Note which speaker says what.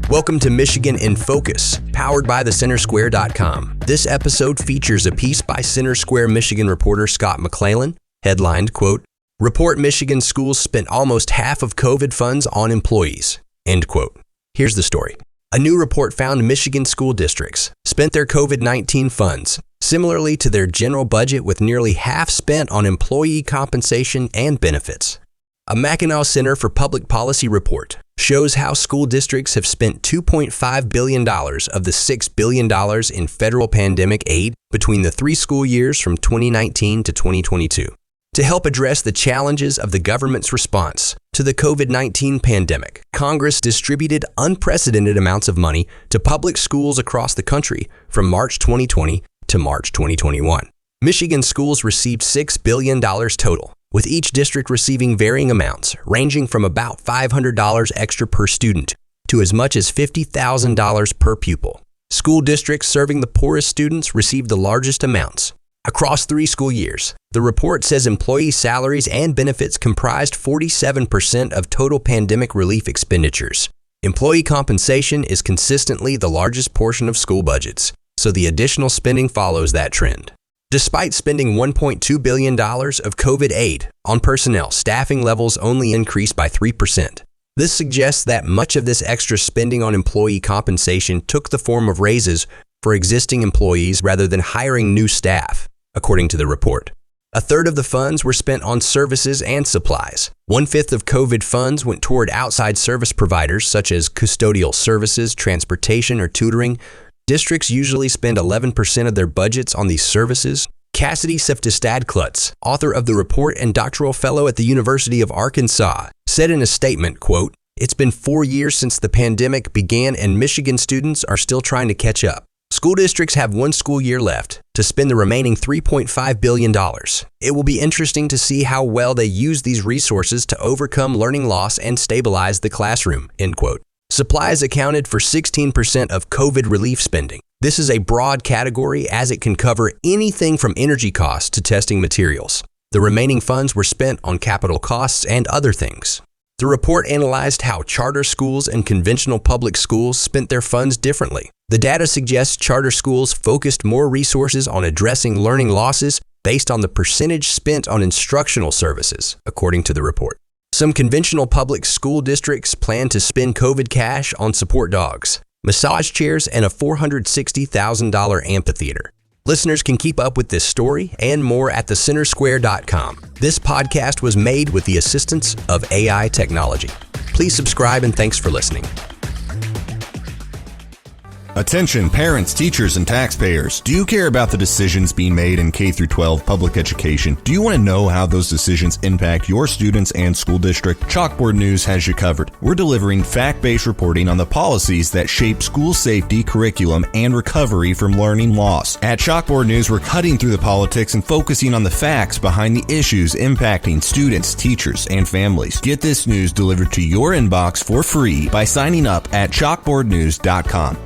Speaker 1: Welcome to Michigan in Focus, powered by thecentersquare.com. This episode features a piece by Center Square Michigan reporter Scott McClellan, headlined, quote, "Report Michigan schools spent almost half of COVID funds on employees," end quote. Here's the story. A new report found Michigan school districts spent their COVID-19 funds similarly to their general budget, with nearly half spent on employee compensation and benefits. A Mackinac Center for Public Policy report shows how school districts have spent $2.5 billion of the $6 billion in federal pandemic aid between the 3 school years from 2019 to 2022. To help address the challenges of the government's response to the COVID-19 pandemic, Congress distributed unprecedented amounts of money to public schools across the country from March 2020 to March 2021. Michigan schools received $6 billion total, with each district receiving varying amounts, ranging from about $500 extra per student to as much as $50,000 per pupil. School districts serving the poorest students received the largest amounts. Across 3 school years, the report says employee salaries and benefits comprised 47% of total pandemic relief expenditures. Employee compensation is consistently the largest portion of school budgets, so the additional spending follows that trend. Despite spending $1.2 billion of COVID aid on personnel, staffing levels only increased by 3%. This suggests that much of this extra spending on employee compensation took the form of raises for existing employees rather than hiring new staff, according to the report. A third of the funds were spent on services and supplies. 1/5 of COVID funds went toward outside service providers such as custodial services, transportation, or tutoring. Districts usually spend 11% of their budgets on these services. Cassidy Seftestad-Klutz, author of the report and doctoral fellow at the University of Arkansas, said in a statement, quote, "It's been 4 years since the pandemic began and Michigan students are still trying to catch up. School districts have 1 school year left to spend the remaining $3.5 billion. It will be interesting to see how well they use these resources to overcome learning loss and stabilize the classroom," end quote. Supplies accounted for 16% of COVID relief spending. This is a broad category as it can cover anything from energy costs to testing materials. The remaining funds were spent on capital costs and other things. The report analyzed how charter schools and conventional public schools spent their funds differently. The data suggests charter schools focused more resources on addressing learning losses based on the percentage spent on instructional services, according to the report. Some conventional public school districts plan to spend COVID cash on support dogs, massage chairs, and a $460,000 amphitheater. Listeners can keep up with this story and more at thecentersquare.com. This podcast was made with the assistance of AI technology. Please subscribe and thanks for listening.
Speaker 2: Attention parents, teachers, and taxpayers. Do you care about the decisions being made in K-12 public education? Do you want to know how those decisions impact your students and school district? Chalkboard News has you covered. We're delivering fact-based reporting on the policies that shape school safety, curriculum, and recovery from learning loss. At Chalkboard News, we're cutting through the politics and focusing on the facts behind the issues impacting students, teachers, and families. Get this news delivered to your inbox for free by signing up at chalkboardnews.com.